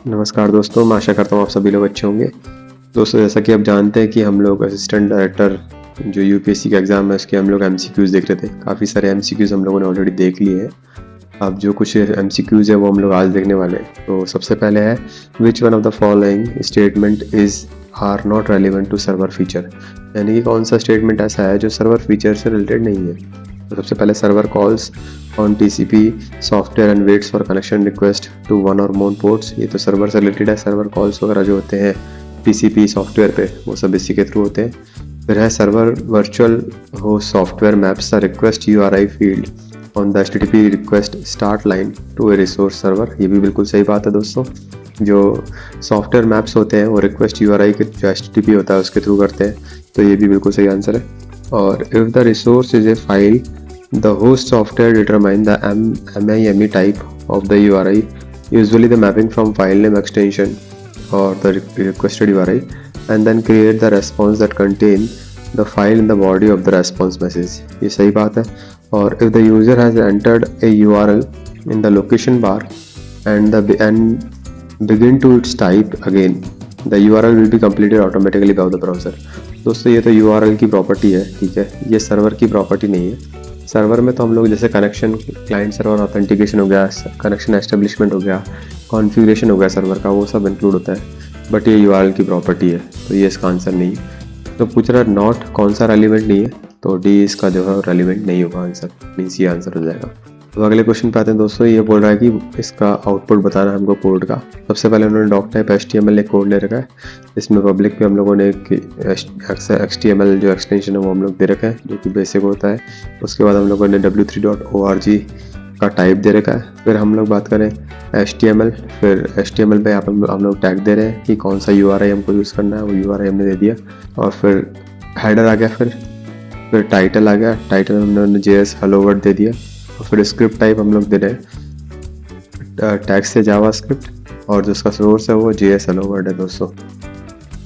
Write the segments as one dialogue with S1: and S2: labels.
S1: नमस्कार दोस्तों, मैं आशा करता हूँ आप सभी लोग अच्छे होंगे। दोस्तों, जैसा कि आप जानते हैं कि हम लोग असिस्टेंट डायरेक्टर जो यूपीएससी का एग्ज़ाम है उसके हम लोग एमसीक्यूज़ देख रहे थे। काफ़ी सारे एमसीक्यूज़ हम लोगों ने ऑलरेडी देख लिए हैं। अब जो कुछ एमसीक्यूज़ है वो हम लोग आज देखने वाले हैं। तो सबसे पहले है, which one of the following statement is or not relevant to server feature, यानी कि कौन सा स्टेटमेंट ऐसा है जो सर्वर फीचर से रिलेटेड नहीं है। तो सबसे पहले, server calls on TCP software and waits for connection request to one or more ports. ये तो सर्वर से रिलेटेड है। सर्वर कॉल्स वगैरह जो होते हैं टीसीपी सॉफ्टवेयर पे वो सब इसी के थ्रू होते हैं। फिर है, server virtual host software maps the request URI field on the HTTP request start line to a resource server. ये भी बिल्कुल सही बात है दोस्तों। जो सॉफ्टवेयर मैप्स होते हैं वो रिक्वेस्ट यूआरआई के जो एचटीटीपी होता है उसके थ्रू करते हैं, तो ये भी बिल्कुल सही आंसर है। और if the resource is a file, the host software determine the MIME type of the URI, usually the mapping from file name extension or the requested URI, and then create the response that contain the file in the body of the response message। ये सही बात है। और if the user has entered a URL in the location bar and begin to its type again, the URL will be completed automatically by the browser। दोस्तों, ये तो URL की property है, ठीक है, ये सर्वर की प्रॉपर्टी नहीं है। सर्वर में तो हम लोग जैसे कनेक्शन, क्लाइंट सर्वर ऑथेंटिकेशन हो गया, कनेक्शन एस्टेब्लिशमेंट हो गया, कॉन्फ़िगरेशन हो गया सर्वर का, वो सब इंक्लूड होता है। बट ये यूआरएल की प्रॉपर्टी है, तो ये इसका आंसर नहीं है। तो पूछ रहा है नॉट कौन सा रेलिवेंट नहीं है, तो डी इसका जो है रेलिवेंट नहीं होगा आंसर, मीन्स ये आंसर हो जाएगा। तो अगले क्वेश्चन पे आते हैं दोस्तों। ये बोल रहा है कि इसका आउटपुट बताना है हमको कोड का। सबसे पहले उन्होंने डॉक टाइप HTML एक कोड ले रखा है। इसमें पब्लिक पे हम लोगों ने एक HTML जो एक्सटेंशन है वो हम लोग दे रखा है, जो कि बेसिक होता है। उसके बाद हम लोगों ने w3.org का टाइप दे रखा है। फिर हम लोग बात करें HTML, फिर HTML पे हम लोग टैग दे रहे हैं कि कौन सा URI हमको यूज़ करना है, वो URI हमने दे दिया। और फिर हेडर आ गया, फिर टाइटल आ गया, टाइटल में हमने JS हेलो वर्ल्ड दे दिया। और फिर स्क्रिप्ट टाइप हम लोग दे रहे हैं टैग से जावास्क्रिप्ट, और जो उसका सोर्स है वो JS हेलो वर्ल्ड है दोस्तों।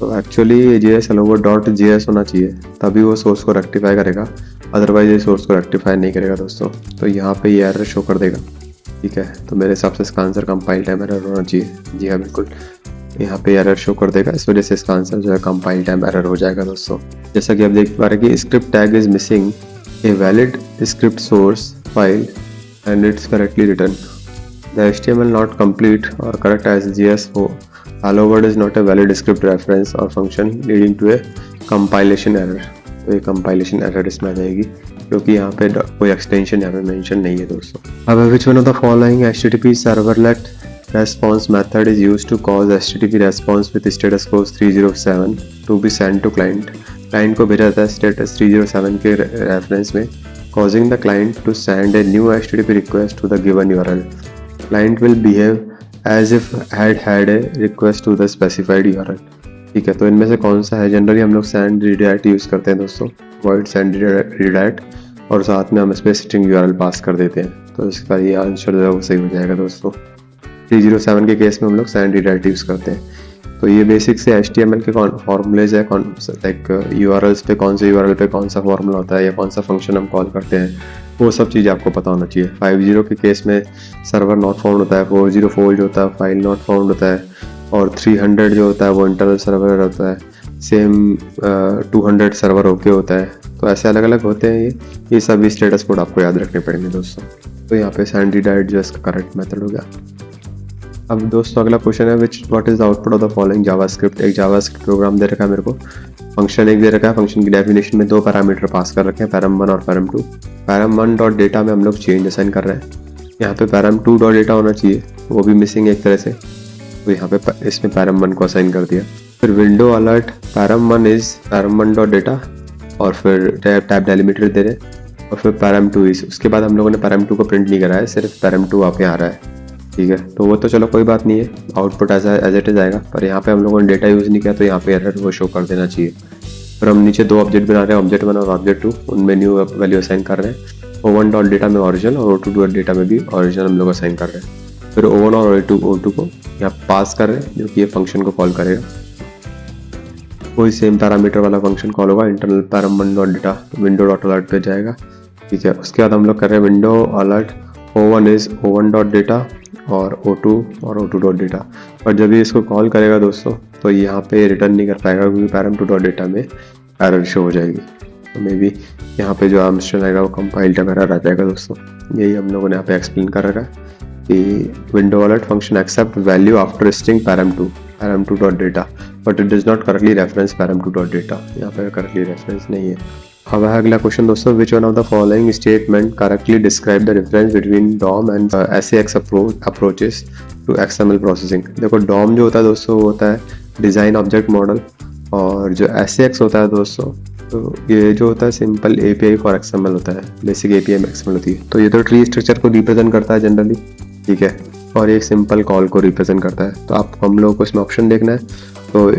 S1: तो actually JS hello world .js होना चाहिए, तभी वो सोर्स को रेक्टिफाई करेगा, अदरवाइज ये सोर्स को रेक्टिफाई नहीं करेगा दोस्तों। तो यहाँ पे ये एरर शो कर देगा, ठीक है। तो मेरे हिसाब से इसका आंसर कंपाइल टाइम एरर होना चाहिए। जी हाँ, बिल्कुल, यहाँ पे एरर शो कर देगा, इस वजह से इसका आंसर जो है कंपाइल टाइम एरर हो जाएगा दोस्तों। जैसा कि आप देख पा रहे हैं कि script tag is missing a valid script source file and it's correctly written. The HTML not complete or correct as JS hello world is not a valid script reference or function leading to a compilation error। तो ये compilation error इसमें आ जाएगी, क्योंकि यहाँ पे कोई extension यहाँ पे mention नहीं है दोस्तों। अब which one of the following HTTP servlet response method is used to cause HTTP response with status code 307 to be sent to client। Client को भेजा जाता है स्टेटस 307 के रेफरेंस में, causing the client to send a new HTTP request to the given URL। Client will behave as if had a request to the specified URL। ठीक है, तो इनमें से कौन सा है? जनरली हम लोग send redirect यूज़ करते हैं दोस्तों, void send redirect, और साथ में हम इस पर string URL पास कर देते हैं। तो इसका ये आंसर जो है वो सही हो जाएगा दोस्तों। 307 के केस में हम लोग send redirect यूज़ करते हैं। तो ये बेसिक से HTML के फॉर्मूलेज है, लाइक URLs पे कौन से URL पे कौन सा फॉर्मूला होता है या कौन सा फंक्शन हम कॉल करते हैं, वो सब चीज़ें आपको पता होना चाहिए। 50 के केस में सर्वर नॉट फाउंड होता है, 404 जो होता है फाइल नॉट फाउंड होता है, और 300 जो होता है वो इंटरनल सर्वर होता है, सेम 200 सर्वर ओके होता है। तो ऐसे अलग अलग होते हैं ये सभी स्टेटस कोड आपको याद रखने पड़ेंगे दोस्तों। तो यहाँ पे send redirect जो इसका करेक्ट मेथड हो गया। अब दोस्तों अगला क्वेश्चन है, what is the output of the following JavaScript. एक जावास्क्रिप्ट प्रोग्राम दे रखा है मेरे को, फंक्शन एक दे रखा है, फंक्शन की डेफिनेशन में 2 पैरामीटर पास कर रखे हैं, param1 और param2। param1 डॉट डेटा में हम लोग चेंज असाइन कर रहे हैं। यहाँ पे param2 डॉट डेटा होना चाहिए, वो भी मिसिंग एक तरह से, तो यहाँ पे इसमें param1 को असाइन कर दिया। फिर window alert param1 is param1 dot data, और फिर टैब डेलीमीटर दे रहे, और फिर param2 इज, उसके बाद हम लोगों ने param2 को प्रिंट नहीं करा है, सिर्फ param2 आप यहाँ आ रहा है, ठीक है। तो वो तो चलो कोई बात नहीं है, आउटपुट एज इट इज आएगा, पर यहाँ पे हम लोगों ने डेटा यूज़ नहीं किया, तो यहाँ पे एरर वो शो कर देना चाहिए। फिर हम नीचे 2 ऑब्जेक्ट बना रहे हैं, ऑब्जेक्ट 1 और ऑब्जेक्ट 2, उनमें न्यू वैल्यू असाइन कर रहे हैं। O1 डॉट डेटा में ओरिजिनल और O2 डॉट डेटा में भी ओरिजिनल हम लोग असाइन कर रहे हैं। फिर O1 और O2 को यहाँ पास कर रहे हैं, जो कि ये फंक्शन को कॉल करेगा। कोई सेम पैरामीटर वाला फंक्शन कॉल होगा, internal param1 dot data window dot alert पे जाएगा, ठीक है। उसके बाद हम लोग कर रहे हैं window alert O1 is O1 dot data और O2 और O2 डॉट डेटा। और जब ये इसको कॉल करेगा दोस्तों तो यहाँ पे रिटर्न नहीं कर पाएगा क्योंकि param2 डॉट डेटा में एरर शो हो जाएगी। तो मे बी यहाँ पे जो आर्मस्ट्रॉन्ग आएगा वो कंपाइल्ड एरर आ जाएगा दोस्तों। यही हम लोगों ने यहाँ पे एक्सप्लेन कर रखा है कि window wallet function accept value after string param2 dot data but it does not correctly reference param2 dot data. यहाँ पे करेक्टली रेफरेंस नहीं है। अब है अगला क्वेश्चन दोस्तों, which one of the following statement correctly describe the difference between DOM and SAX approaches to XML processing. देखो DOM जो होता है दोस्तों वो होता है डिज़ाइन ऑब्जेक्ट मॉडल, और जो SAX होता है दोस्तों तो ये जो होता है सिंपल API फॉर XML होता है, बेसिक API में XML होती है। तो ये तो ट्री स्ट्रक्चर को रिप्रेजेंट करता है जनरली, ठीक है, और एक सिंपल कॉल को रिप्रेजेंट करता है। तो आप हम लोग को इसमें ऑप्शन देखना है। तो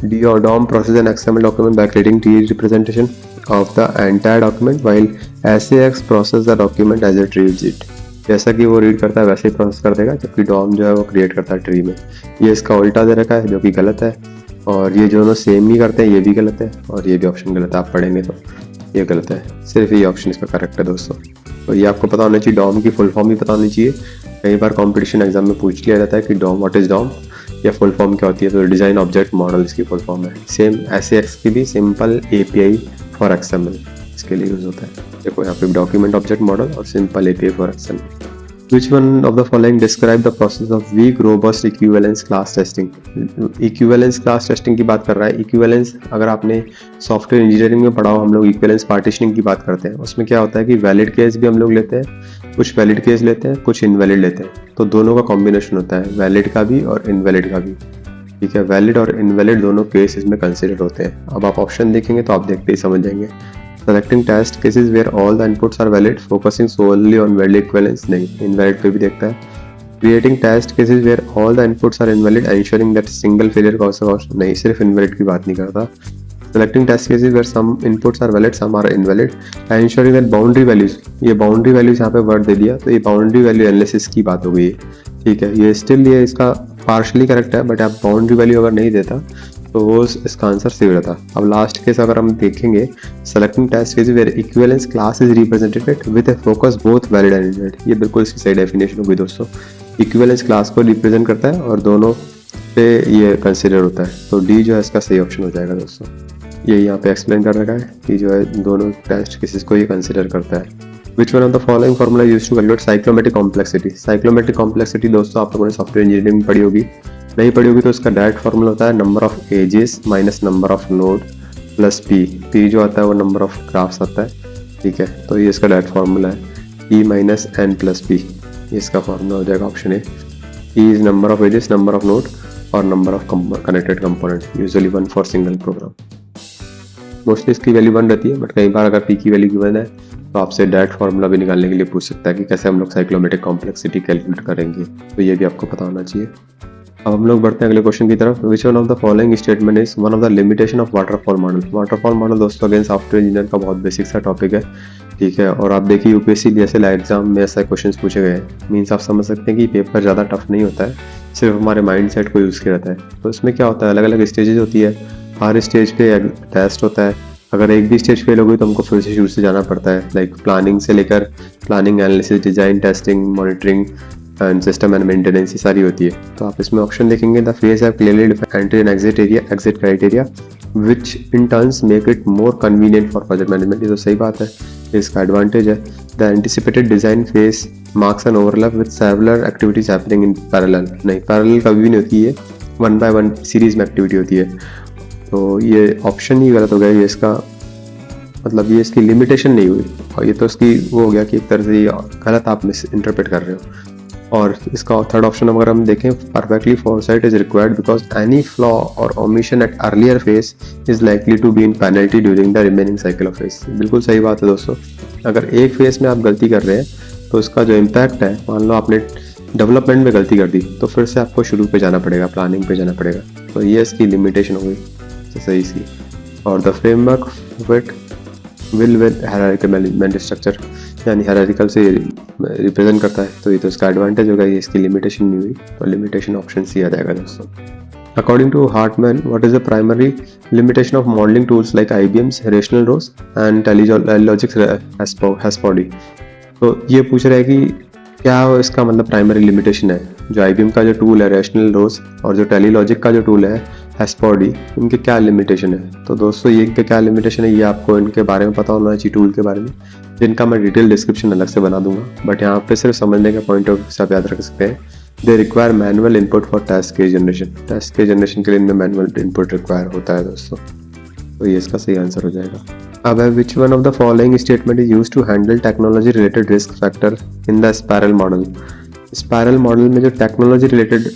S1: DOM process an XML document by creating tree representation of the entire document while SAX process the document as it reads it. जैसा कि वो रीड करता है वैसे ही प्रोसेस कर देगा, जबकि DOM जो है वो क्रिएट करता है ट्री में। ये इसका उल्टा दे रखा है जो कि गलत है, और ये दोनों सेम ही करते हैं, ये भी गलत है और ये भी ऑप्शन गलत है। आप पढ़ेंगे तो ये गलत है, सिर्फ ये ऑप्शन इसका करेक्ट है दोस्तों। तो ये आपको पता होना चाहिए, DOM की फुल फॉर्म भी पता होनी चाहिए। कई बार कंपटीशन एग्जाम में पूछ लिया जाता है कि DOM व्हाट इज DOM या फुल फॉर्म क्या होती है, तो डिज़ाइन ऑब्जेक्ट मॉडल इसकी फुल फॉर्म है। सेम SAX की भी सिंपल API फॉर XML इसके लिए यूज़ होता है। देखो यहाँ पे डॉक्यूमेंट ऑब्जेक्ट मॉडल और simple API for XML। Which one of the following describe the process of weak robust equivalence class testing? Equivalence class testing की बात कर रहा है। Equivalence अगर आपने सॉफ्टवेयर इंजीनियरिंग में पढ़ा हो, हम लोग equivalence partitioning की बात करते हैं। उसमें क्या होता है कि वैलिड केस भी हम लोग लेते हैं, कुछ वैलिड केस लेते हैं, कुछ इनवैलिड लेते हैं। तो दोनों का कॉम्बिनेशन होता है, वैलिड का भी और इनवैलिड का भी, ठीक है। वैलिड और इनवैलिड दोनों केस इसमें कंसिडर होते हैं। अब आप ऑप्शन देखेंगे तो आप देखते ही समझ जाएंगे। Selecting test cases where all the inputs are valid, focusing solely on valid equivalence, नहीं, invalid पे भी देखता है। Creating test cases where all the inputs are invalid, ensuring that single failure causes, नहीं, सिर्फ invalid की बात नहीं करता। Selecting test cases where some inputs are valid, some are invalid, ensuring that boundary values, ये boundary values यहाँ पे word दे दिया, तो ये boundary value analysis की बात हो गई है, ठीक है। ये still ये इसका partially correct है, but आप boundary value अगर नहीं देता तो वो इसका आंसर सही रहता। अब लास्ट केस अगर हम देखेंगे, selecting test case where equivalence class is represented with a focus both valid and invalid, ये बिल्कुल इसकी सही डेफिनेशन होगी दोस्तों। इक्विवेलेंस क्लास को रिप्रेजेंट करता है और दोनों पे ये कंसिडर होता है, तो डी जो है इसका सही ऑप्शन हो जाएगा दोस्तों। ये यहाँ पे एक्सप्लेन कर रखा है कि जो है दोनों टेस्ट केसेस को ये कंसिडर करता है। Which one of the following formula used to calculate cyclomatic complexity? Cyclomatic complexity दोस्तों आप लोगों ने सॉफ्टवेयर इंजीनियरिंग में पढ़ी होगी, नहीं पढ़ी होगी तो इसका डायरेक्ट फॉर्मूला होता है number of edges minus number of node plus P जो आता है वो नंबर ऑफ ग्राफ्स आता है, ठीक है। तो ये इसका डायरेक्ट फॉर्मूला है E minus N plus P, ये इसका फॉर्मूला हो जाएगा option A. E is number of edges, number of node और number of connected component, usually 1 for single program. Mostly इसकी वैल्यू 1 रहती है, बट कई बार अगर पी की वैल्यू गिवन है तो आपसे डायरेक्ट फार्मूला भी निकालने के लिए पूछ सकता है कि कैसे हम लोग साइक्लोमेटिक कॉम्प्लेक्सिटी कैलकुलेट करेंगे, तो ये भी आपको पता होना चाहिए। अब हम लोग बढ़ते हैं अगले क्वेश्चन की तरफ। विच one of the following statement is one of the limitation of waterfall model? Waterfall model दोस्तों अगेन सॉफ्टवेयर इंजीनियर का बहुत बेसिक सा टॉपिक है, ठीक है। और आप देखिए यूपीएससी जैसे एग्जाम में ऐसा क्वेश्चन पूछे गए हैं, मीन्स आप समझ सकते हैं कि पेपर ज़्यादा टफ नहीं होता है, सिर्फ हमारे माइंड सेट को यूज़ किया रहता है। तो इसमें क्या होता है, अलग अलग स्टेजेस होती है, हर स्टेज पे टेस्ट होता है। अगर एक भी स्टेज फेल हो गई तो हमको फिर से शुरू से जाना पड़ता है, लाइक प्लानिंग से लेकर planning, analysis, design, testing, monitoring and system and maintenance, ये सारी होती है। तो आप इसमें ऑप्शन देखेंगे, the phase have clearly defined entry and exit area, exit criteria which in turns make it more convenient for project management. ये तो सही बात है, इसका एडवांटेज है। The anticipated design phase marks an overlap with several activities happening in parallel, नहीं parallel कभी भी नहीं होती है, 1 by 1 सीरीज में एक्टिविटी होती है। तो ये ऑप्शन ही गलत हो गया, ये इसका मतलब ये इसकी लिमिटेशन नहीं हुई, और ये तो इसकी वो हो गया कि एक तरह से गलत आप मिस इंटरप्रेट कर रहे हो। और इसका थर्ड ऑप्शन अगर हम देखें, perfectly foresight is required because any flaw or omission at earlier phase is likely to be in penalty during the remaining cycle of phase. बिल्कुल सही बात है दोस्तों, अगर एक फेज में आप गलती कर रहे हैं तो इसका जो इम्पैक्ट है, मान लो आपने डेवलपमेंट में गलती कर दी तो फिर से आपको शुरू पे जाना पड़ेगा, प्लानिंग पे जाना पड़ेगा। तो ये इसकी लिमिटेशन हो गई सही सी। और the framework with will with hierarchical management structure, यानी हायरार्किकल से रिप्रेजेंट करता है, तो ये तो इसका एडवांटेज होगा, ये इसकी लिमिटेशन नहीं हुई, तो लिमिटेशन ऑप्शन सी आ जाएगा दोस्तों। According to Hartman, what is the primary limitation of modeling tools like IBM's Rational Rose and Telelogic's Rhapsody? तो ये पूछ रहा है कि क्या हो इसका मतलब प्राइमरी लिमिटेशन है। जो IBM का जो टूल है रेशनल रोज और जो टेलीलॉजिक का जो टूल है हैस्पॉडी, इनके क्या लिमिटेशन है। तो दोस्तों ये इनके क्या लिमिटेशन है ये आपको इनके बारे में पता होना चाहिए टूल के बारे में, जिनका मैं डिटेल डिस्क्रिप्शन अलग से बना दूंगा, बट यहाँ पे सिर्फ समझने का पॉइंट ऑफ व्यू आप याद रख सकते हैं। They require manual input for task case generation, task case generation के लिए इनमें मैनुअल इनपुट रिक्वायर होता है दोस्तों। तो ये इसका सही आंसर हो जाएगा। अब है which one of the following statement is used to handle technology related risk factor in the spiral model. Spiral model में जो टेक्नोलॉजी रिलेटेड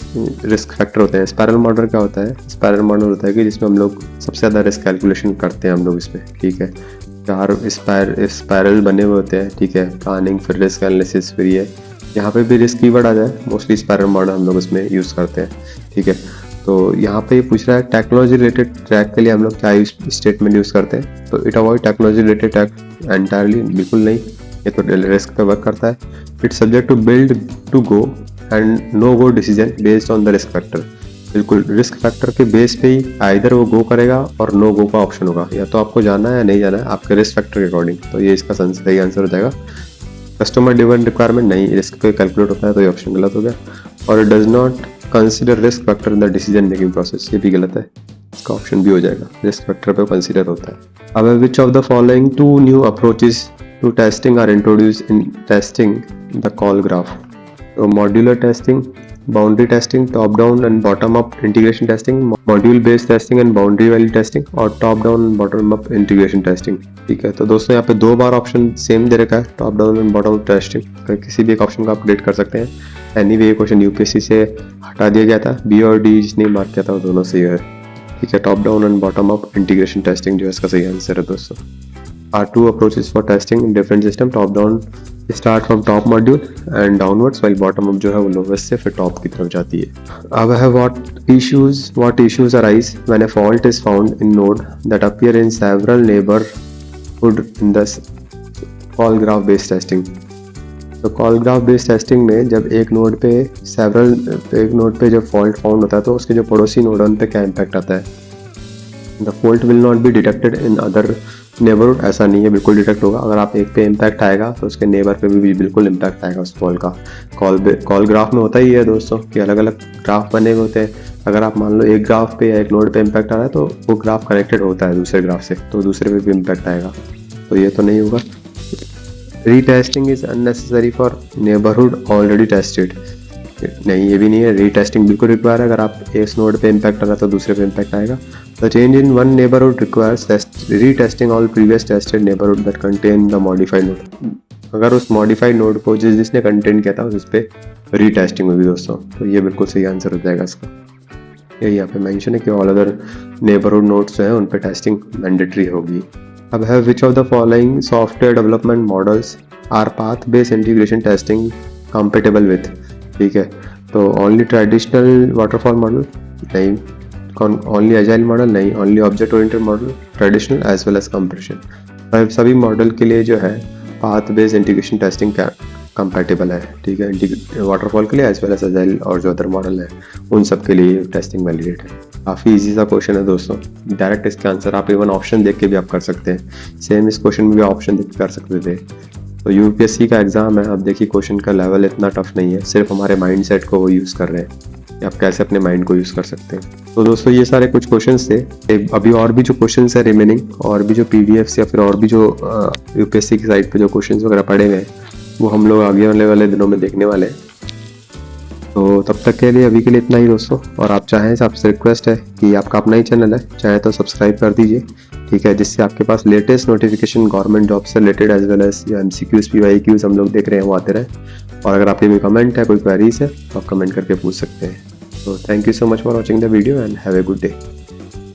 S1: रिस्क फैक्टर होते हैं, स्पाइरल मॉडल क्या होता है, स्पाइरल मॉडल होता है कि जिसमें हम लोग सबसे ज़्यादा रिस्क कैलकुलेशन करते हैं हम लोग इसमें, ठीक है। 4 स्पाइरल बने हुए होते हैं, ठीक है, प्लानिंग फिर रिस्क एनालिसिस फिर ये, यहाँ पे भी रिस्क कीवर्ड आ जाए, मोस्टली स्पाइरल मॉडल हम लोग इसमें यूज़ करते हैं, ठीक है। तो यहाँ पे ये पूछ रहा है टेक्नोलॉजी रिलेटेड ट्रैक के लिए हम लोग क्या स्टेटमेंट यूज़ करते हैं। तो it avoid technology related track entirely, बिल्कुल नहीं, ये तो रिस्क पे वर्क करता है। It's subject to build to go and no go decision based on the risk factor, बिल्कुल रिस्क फैक्टर के बेस पे ही आइदर वो गो करेगा और नो गो का ऑप्शन होगा, या तो आपको जाना है या नहीं जाना है आपके रिस्क फैक्टर के अकॉर्डिंग। तो ये इसका सही आंसर हो जाएगा। कस्टमर ड्रिवन रिक्वायरमेंट नहीं, रिस्क पे कैलकुलेट होता है, तो ये ऑप्शन गलत हो गया। और it does not consider risk factor in the decision making process, ये भी गलत है, इसका ऑप्शन भी हो जाएगा, रिस्क फैक्टर पे कंसिडर होता है। अब which of the following 2 new approaches to testing are introduced in testing the call graph. तो modular testing, boundary testing, top down and bottom up integration testing, module based testing and boundary value testing, और top down and bottom up integration testing, ठीक है। तो दोस्तों यहाँ पे 2 बार option same दे रखा है, top down and bottom up testing, तो किसी भी एक ऑप्शन को अपडेट कर सकते हैं। एनीवे ये क्वेश्चन यूपीएससी से हटा दिया गया था, बी और डी जिसने मार्क किया था वो दोनों सही है, ठीक है। Top down and bottom up integration testing जो है इसका सही आंसर है दोस्तों। Are 2 approaches for testing in different system, top down start from top module and downwards, while bottom up जो है वो लोवेस्ट से फिर टॉप की तरफ जाती है। अब है what issues arise when a fault is found in node that appear in several neighbourhood in the call graph based testing. तो कॉल ग्राफ बेस्ड टेस्टिंग में जब एक नोड पे जब फॉल्ट फाउंड होता है तो उसके जो पड़ोसी नोड है उन पे क्या इम्पैक्ट आता है। The fault will not be detected in other neighbourhood, ऐसा नहीं है, बिल्कुल डिटेक्ट होगा। अगर आप एक पे इम्पैक्ट आएगा तो उसके नेबर पे भी बिल्कुल इम्पैक्ट आएगा उस फॉल्ट का। कॉल ग्राफ में होता ही है दोस्तों कि अलग अलग ग्राफ बने हुए होते हैं। अगर आप मान लो एक ग्राफ पे या एक नोड पे इम्पैक्ट आ रहा है तो वो ग्राफ कनेक्टेड होता है दूसरे ग्राफ से, तो दूसरे पे भी इम्पैक्ट आएगा, तो ये तो नहीं होगा। Retesting is unnecessary for neighbourhood already tested, नहीं ये भी नहीं है, रीटेस्टिंग बिल्कुल रिक्वायर है। अगर आप एक नोड पे इम्पैक्ट आ रहा है तो दूसरे पे इम्पैक्ट आएगा। The change in one neighbourhood requires retesting all previous tested neighbourhood that contain the modified node. अगर उस मॉडिफाइड नोड को जिसने कंटेंट किया था उस पर रीटेस्टिंग होगी दोस्तों, तो ये बिल्कुल सही आंसर हो जाएगा इसका। यही यहाँ पे मेंशन है कि ऑल अदर नेबरहुड नोड्स जो है उन पर टेस्टिंग मैंडेटरी होगी। अब है which of the following software development models are path based integration testing compatible with, ठीक है। तो ओनली ट्रेडिशनल वाटरफॉल मॉडल नहीं, ओनली एजाइल मॉडल नहीं, only object oriented model, traditional as well as compression. सभी model के लिए जो है path based integration testing compatible है, ठीक है, वाटरफॉल के लिए एज वेल एज एजाइल और जो अदर मॉडल है उन सब के लिए टैस्टिंग वैलिडेट है। काफ़ी इजी सा क्वेश्चन है दोस्तों, डायरेक्ट इसके आंसर आप इवन ऑप्शन देख के भी आप कर सकते हैं। सेम इस क्वेश्चन में भी ऑप्शन देख के कर सकते थे। तो यूपीएससी का एग्जाम है, अब देखिए क्वेश्चन का लेवल इतना टफ नहीं है, सिर्फ हमारे माइंड सेट को वो यूज़ कर रहे हैं कि आप कैसे अपने माइंड को यूज़ कर सकते हैं। तो दोस्तों ये सारे कुछ क्वेश्चंस थे। अभी और भी जो क्वेश्चंस है रिमेनिंग, और भी जो पीडीएफ्स या फिर और भी जो यूपीएससी की साइट पे जो क्वेश्चंस वगैरह पड़े हुए हैं वो हम लोग आगे आने वाले दिनों में देखने वाले हैं। तो तब तक के लिए अभी के लिए इतना ही दोस्तों, और आप चाहें तो आपसे रिक्वेस्ट है कि आपका अपना ही चैनल है, चाहे तो सब्सक्राइब कर दीजिए, ठीक है, जिससे आपके पास लेटेस्ट नोटिफिकेशन गवर्नमेंट जॉब से रिलेटेड एज वेल एज जो MCQs PYQs हम लोग देख रहे हैं वो आते रहे। और अगर आपके कोई कमेंट है, कोई क्वेरीज है तो आप कमेंट करके पूछ सकते हैं। तो thank you so much for watching the video and have a good day.